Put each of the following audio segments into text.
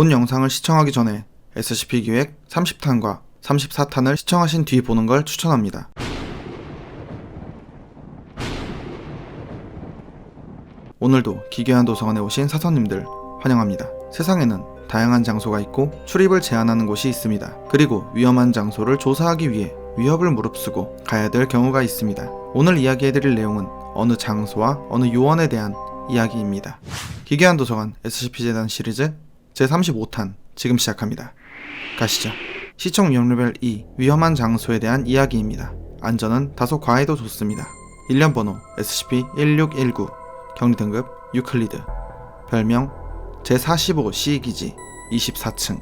본 영상을 시청하기 전에 SCP-기획 30탄과 34탄을 시청하신 뒤 보는 걸 추천합니다. 오늘도 기괴한 도서관에 오신 사서님들 환영합니다. 세상에는 다양한 장소가 있고 출입을 제한하는 곳이 있습니다. 그리고 위험한 장소를 조사하기 위해 위협을 무릅쓰고 가야 될 경우가 있습니다. 오늘 이야기해드릴 내용은 어느 장소와 어느 요원에 대한 이야기입니다. 기괴한 도서관 SCP-재단 시리즈 제35탄 지금 시작합니다. 가시죠. 시청 위험 레벨 2 위험한 장소에 대한 이야기입니다. 안전은 다소 과해도 좋습니다. 일련 번호 SCP-1619 격리 등급 유클리드 별명 제45C 기지 24층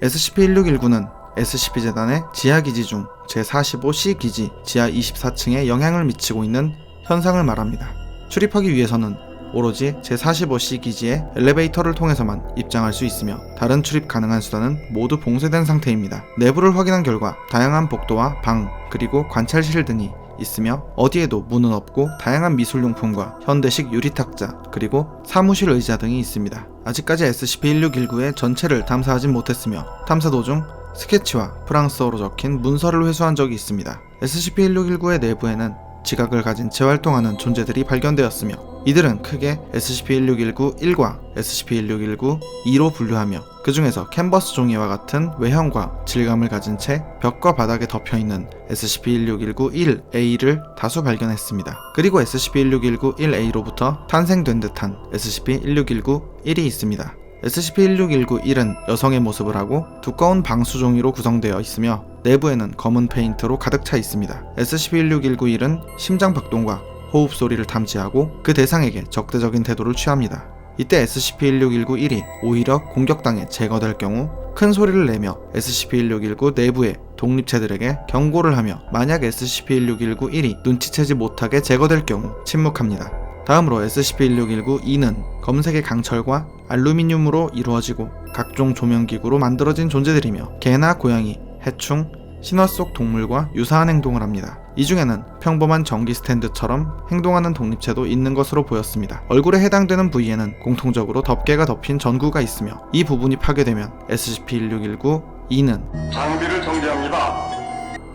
SCP-1619는 SCP-재단의 지하기지 중 제45C 기지 지하 24층에 영향을 미치고 있는 현상을 말합니다. 출입하기 위해서는 오로지 제45C 기지의 엘리베이터를 통해서만 입장할 수 있으며 다른 출입 가능한 수단은 모두 봉쇄된 상태입니다. 내부를 확인한 결과 다양한 복도와 방, 그리고 관찰실 등이 있으며 어디에도 문은 없고 다양한 미술용품과 현대식 유리탁자, 그리고 사무실 의자 등이 있습니다. 아직까지 SCP-1619의 전체를 탐사하진 못했으며 탐사 도중 스케치와 프랑스어로 적힌 문서를 회수한 적이 있습니다. SCP-1619의 내부에는 지각을 가진 채 활동하는 존재들이 발견되었으며 이들은 크게 SCP-1619-1과 SCP-1619-2로 분류하며 그 중에서 캔버스 종이와 같은 외형과 질감을 가진 채 벽과 바닥에 덮여있는 SCP-1619-1A를 다수 발견했습니다. 그리고 SCP-1619-1A로부터 탄생된 듯한 SCP-1619-1이 있습니다. SCP-1619-1은 여성의 모습을 하고 두꺼운 방수종이로 구성되어 있으며 내부에는 검은 페인트로 가득 차 있습니다. SCP-1619-1은 심장 박동과 호흡 소리를 탐지하고 그 대상에게 적대적인 태도를 취합니다. 이때 SCP-1619-1이 오히려 공격당해 제거될 경우 큰 소리를 내며 SCP-1619 내부의 독립체들에게 경고를 하며 만약 SCP-1619-1이 눈치채지 못하게 제거될 경우 침묵합니다. 다음으로 SCP-1619-2는 검은색의 강철과 알루미늄으로 이루어지고 각종 조명기구로 만들어진 존재들이며 개나 고양이, 해충, 신화 속 동물과 유사한 행동을 합니다. 이 중에는 평범한 전기 스탠드처럼 행동하는 독립체도 있는 것으로 보였습니다. 얼굴에 해당되는 부위에는 공통적으로 덮개가 덮인 전구가 있으며 이 부분이 파괴되면 SCP-1619-2는 장비를 정지합니다.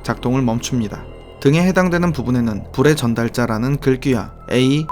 작동을 멈춥니다. 등에 해당되는 부분에는 불의 전달자라는 글귀와 A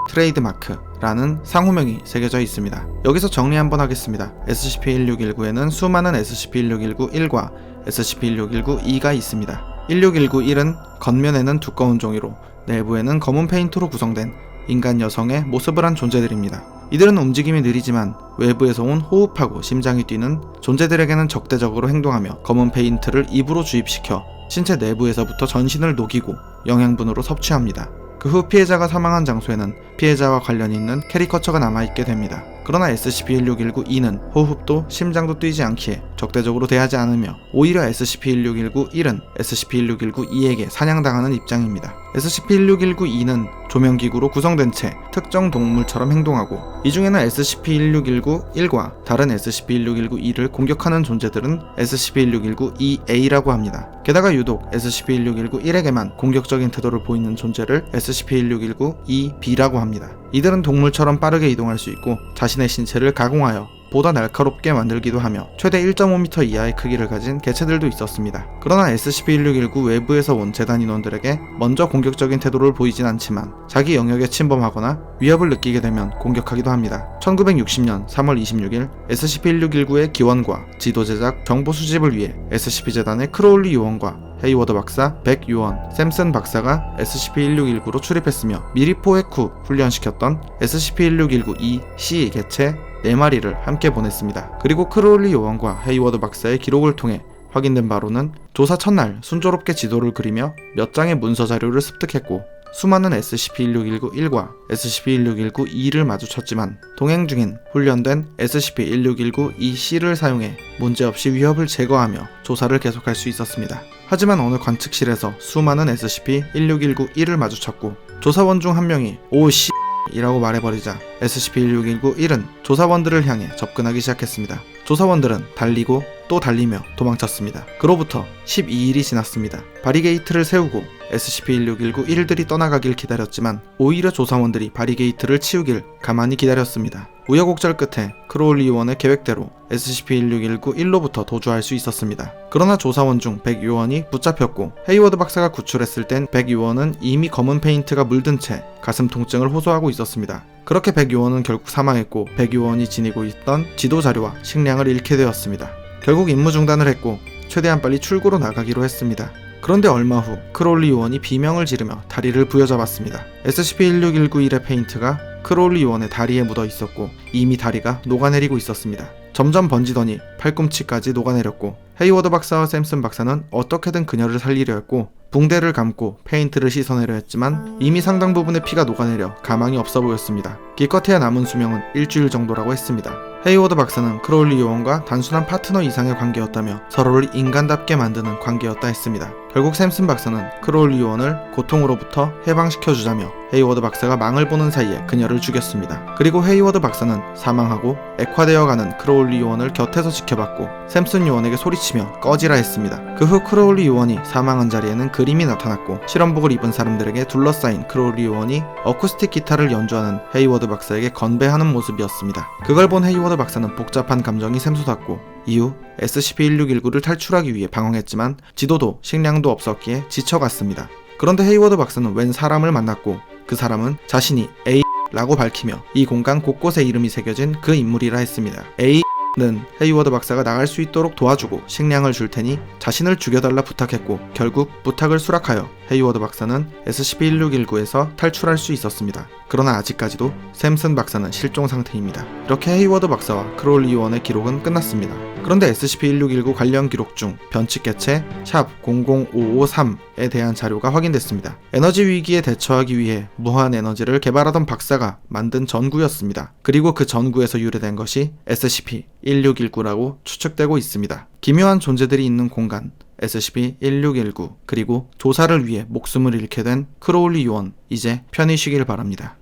트레이드마크라는 상호명이 새겨져 있습니다. 여기서 정리 한번 하겠습니다. SCP-1619에는 수많은 SCP-1619-1과 SCP-1619-2가 있습니다. 1619-1은 겉면에는 두꺼운 종이로 내부에는 검은 페인트로 구성된 인간 여성의 모습을 한 존재들입니다. 이들은 움직임이 느리지만 외부에서 온 호흡하고 심장이 뛰는 존재들에게는 적대적으로 행동하며 검은 페인트를 입으로 주입시켜 신체 내부에서부터 전신을 녹이고 영양분으로 섭취합니다. 그 후 피해자가 사망한 장소에는 피해자와 관련이 있는 캐리커처가 남아있게 됩니다. 그러나 SCP-1619-2는 호흡도 심장도 뛰지 않기에 적대적으로 대하지 않으며 오히려 SCP-1619-1은 SCP-1619-2에게 사냥당하는 입장입니다. SCP-1619-2는 조명기구로 구성된 채 특정 동물처럼 행동하고 이 중에는 SCP-1619-1과 다른 SCP-1619-2를 공격하는 존재들은 SCP-1619-2A라고 합니다. 게다가 유독 SCP-1619-1에게만 공격적인 태도를 보이는 존재를 SCP-1619-2B라고 합니다. 이들은 동물처럼 빠르게 이동할 수 있고 자신의 신체를 가공하여 보다 날카롭게 만들기도 하며 최대 1.5m 이하의 크기를 가진 개체들도 있었습니다. 그러나 SCP-1619 외부에서 온 재단 인원들에게 먼저 공격적인 태도를 보이진 않지만 자기 영역에 침범하거나 위협을 느끼게 되면 공격하기도 합니다. 1960년 3월 26일 SCP-1619의 기원과 지도 제작, 정보 수집을 위해 SCP-재단의 크로울리 요원과 헤이워드 박사, 백 요원, 샘슨 박사가 SCP-1619로 출입했으며 미리 포획 후 훈련시켰던 SCP-1619-2C 개체 4마리를 함께 보냈습니다. 그리고 크로울리 요원과 헤이워드 박사의 기록을 통해 확인된 바로는 조사 첫날 순조롭게 지도를 그리며 몇 장의 문서 자료를 습득했고 수많은 SCP-1619-1과 SCP-1619-2를 마주쳤지만 동행 중인 훈련된 SCP-1619-2C를 사용해 문제없이 위협을 제거하며 조사를 계속할 수 있었습니다. 하지만 어느 관측실에서 수많은 SCP-1619-1을 마주쳤고 조사원 중 한 명이 오씨 이라고 말해버리자 SCP-1619-1은 조사원들을 향해 접근하기 시작했습니다. 조사원들은 달리고 또 달리며 도망쳤습니다. 그로부터 12일이 지났습니다. 바리게이트를 세우고 SCP-1619 일들이 떠나가길 기다렸지만 오히려 조사원들이 바리게이트를 치우길 가만히 기다렸습니다. 우여곡절 끝에 크로울리 요원의 계획대로 SCP-1619 1로부터 도주할 수 있었습니다. 그러나 조사원 중 100요원이 붙잡혔고 헤이워드 박사가 구출했을 땐 100요원은 이미 검은 페인트가 물든 채 가슴 통증을 호소하고 있었습니다. 그렇게 100요원은 결국 사망했고 100요원이 지니고 있던 지도 자료와 식량을 잃게 되었습니다. 결국 임무 중단을 했고 최대한 빨리 출구로 나가기로 했습니다. 그런데 얼마 후 크로울리 요원이 비명을 지르며 다리를 부여잡았습니다. SCP-1619-1의 페인트가 크로울리 요원의 다리에 묻어 있었고 이미 다리가 녹아내리고 있었습니다. 점점 번지더니 팔꿈치까지 녹아내렸고 헤이워드 박사와 샘슨 박사는 어떻게든 그녀를 살리려 했고 붕대를 감고 페인트를 씻어내려 했지만 이미 상당 부분의 피가 녹아내려 가망이 없어 보였습니다. 기껏해야 남은 수명은 일주일 정도라고 했습니다. 헤이워드 박사는 크로울리 요원과 단순한 파트너 이상의 관계였다며 서로를 인간답게 만드는 관계였다 했습니다. 결국 샘슨 박사는 크로울리 요원을 고통으로부터 해방시켜주자며 헤이워드 박사가 망을 보는 사이에 그녀를 죽였습니다. 그리고 헤이워드 박사는 사망하고 액화되어가는 크로울리 요원을 곁에서 지켜봤고 샘슨 요원에게 소리치며 꺼지라 했습니다. 그 후 크로울리 요원이 사망한 자리에는 그림이 나타났고 실험복을 입은 사람들에게 둘러싸인 크로울리 요원이 어쿠스틱 기타를 연주하는 헤이워드 박사에게 건배하는 모습이었습니다. 그걸 본 헤이워드 박사는 복잡한 감정이 샘솟았고 이후 SCP-1619를 탈출하기 위해 방황했지만 지도도 식량도 없었기에 지쳐갔습니다. 그런데 헤이워드 박사는 웬 사람을 만났고 그 사람은 자신이 A라고 밝히며 이 공간 곳곳에 이름이 새겨진 그 인물이라 했습니다. A는 헤이워드 박사가 나갈 수 있도록 도와주고 식량을 줄 테니 자신을 죽여달라 부탁했고 결국 부탁을 수락하여 헤이워드 박사는 SCP-1619에서 탈출할 수 있었습니다. 그러나 아직까지도 샘슨 박사는 실종 상태입니다. 이렇게 헤이워드 박사와 크로울리 요원의 기록은 끝났습니다. 그런데 SCP-1619 관련 기록 중 변칙 개체 샵00553에 대한 자료가 확인됐습니다. 에너지 위기에 대처하기 위해 무한 에너지를 개발하던 박사가 만든 전구였습니다. 그리고 그 전구에서 유래된 것이 SCP-1619라고 추측되고 있습니다. 기묘한 존재들이 있는 공간 SCP-1619 그리고 조사를 위해 목숨을 잃게 된 크로울리 요원 이제 편히 쉬길 바랍니다.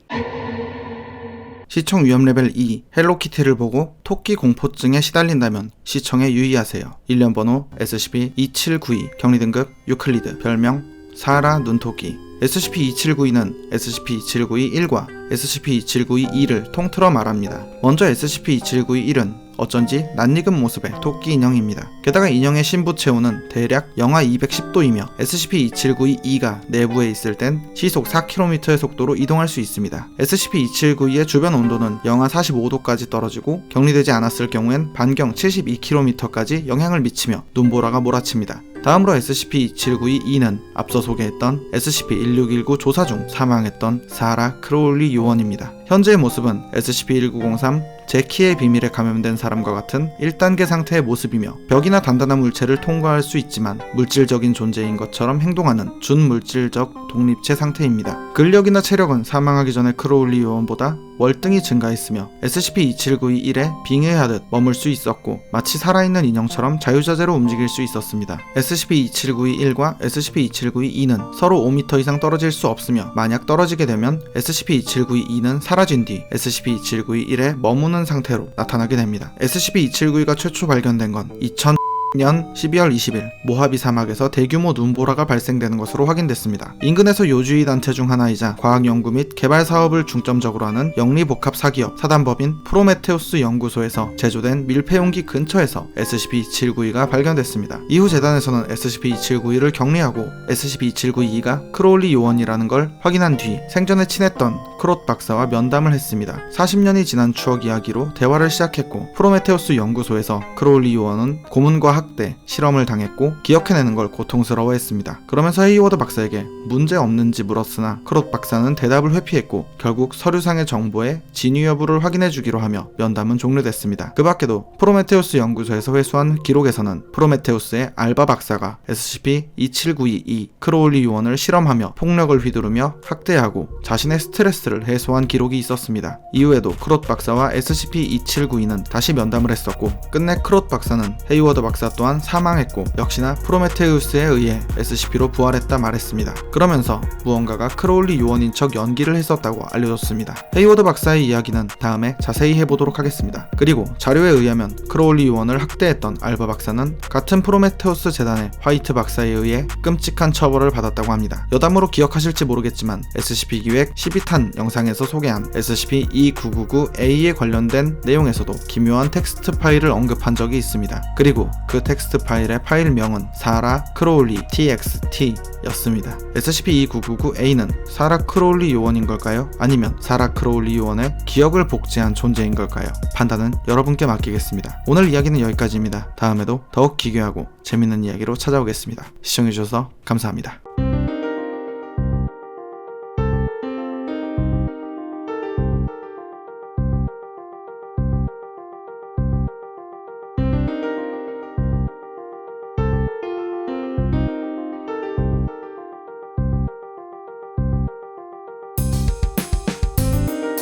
시청 위험 레벨 2 헬로키티를 보고 토끼 공포증에 시달린다면 시청에 유의하세요. 일련 번호 SCP-2792 격리 등급 유클리드 별명 사라 눈토끼 SCP-2792는 SCP-2792-1과 SCP-2792-2를 통틀어 말합니다. 먼저 SCP-2792-1은 어쩐지 낯익은 모습의 토끼 인형입니다. 게다가 인형의 신부 체온은 대략 영하 210도이며 SCP-2792-2가 내부에 있을 땐 시속 4km의 속도로 이동할 수 있습니다. SCP-2792의 주변 온도는 영하 45도까지 떨어지고 격리되지 않았을 경우엔 반경 72km까지 영향을 미치며 눈보라가 몰아칩니다. 다음으로 SCP-2792-2는 앞서 소개했던 SCP-1619 조사 중 사망했던 사라 크로울리 요원입니다. 현재의 모습은 SCP-1903 제키의 비밀에 감염된 사람과 같은 1단계 상태의 모습이며 벽이나 단단한 물체를 통과할 수 있지만 물질적인 존재인 것처럼 행동하는 준물질적 독립체 상태입니다. 근력이나 체력은 사망하기 전에 크로울리 요원보다 월등히 증가했으며 SCP-2792-1에 빙의하듯 머물 수 있었고 마치 살아있는 인형처럼 자유자재로 움직일 수 있었습니다. SCP-2792-1과 SCP-2792-2는 서로 5m 이상 떨어질 수 없으며 만약 떨어지게 되면 SCP-2792-2는 사라진 뒤 SCP-2792-1에 머무는 상태로 나타나게 됩니다. SCP-2792가 최초 발견된 건 2000년 12월 20일 모하비 사막에서 대규모 눈보라가 발생되는 것으로 확인됐습니다. 인근에서 요주의 단체 중 하나이자 과학연구 및 개발 사업을 중점적으로 하는 영리복합 사기업 사단법인 프로메테우스 연구소에서 제조된 밀폐용기 근처에서 SCP-2792가 발견됐습니다. 이후 재단에서는 SCP-2792를 격리하고 SCP-2792가 크로울리 요원이라는 걸 확인한 뒤 생전에 친했던 크롯 박사와 면담을 했습니다. 40년이 지난 추억 이야기로 대화를 시작했고 프로메테우스 연구소에서 크로울리 요원은 고문과 학대, 실험을 당했고 기억해내는 걸 고통스러워했습니다. 그러면서 헤이워드 박사에게 문제 없는지 물었으나 크롯 박사는 대답을 회피했고 결국 서류상의 정보에 진위 여부를 확인해주기로 하며 면담은 종료됐습니다. 그 밖에도 프로메테우스 연구소에서 회수한 기록에서는 프로메테우스의 알바 박사가 SCP-27922 크로울리 요원을 실험하며 폭력을 휘두르며 학대하고 자신의 스트레스를 해소한 기록이 있었습니다. 이후에도 크롯 박사와 SCP-2792는 다시 면담을 했었고 끝내 크롯 박사는 헤이워드 박사 또한 사망했고 역시나 프로메테우스에 의해 SCP로 부활했다 말했습니다. 그러면서 무언가가 크로울리 요원인 척 연기를 했었다고 알려줬습니다. 헤이워드 박사의 이야기는 다음에 자세히 해보도록 하겠습니다. 그리고 자료에 의하면 크로울리 요원을 학대했던 알바 박사는 같은 프로메테우스 재단의 화이트 박사에 의해 끔찍한 처벌을 받았다고 합니다. 여담으로 기억하실지 모르겠지만 SCP 기획 12탄 영상에서 소개한 SCP-2999A에 관련된 내용에서도 기묘한 텍스트 파일을 언급한 적이 있습니다. 그리고 그 텍스트 파일의 파일명은 사라 크로울리 TXT 였습니다. SCP-2999A는 사라 크로울리 요원인 걸까요? 아니면 사라 크로울리 요원의 기억을 복제한 존재인 걸까요? 판단은 여러분께 맡기겠습니다. 오늘 이야기는 여기까지입니다. 다음에도 더욱 기괴하고 재밌는 이야기로 찾아오겠습니다. 시청해주셔서 감사합니다.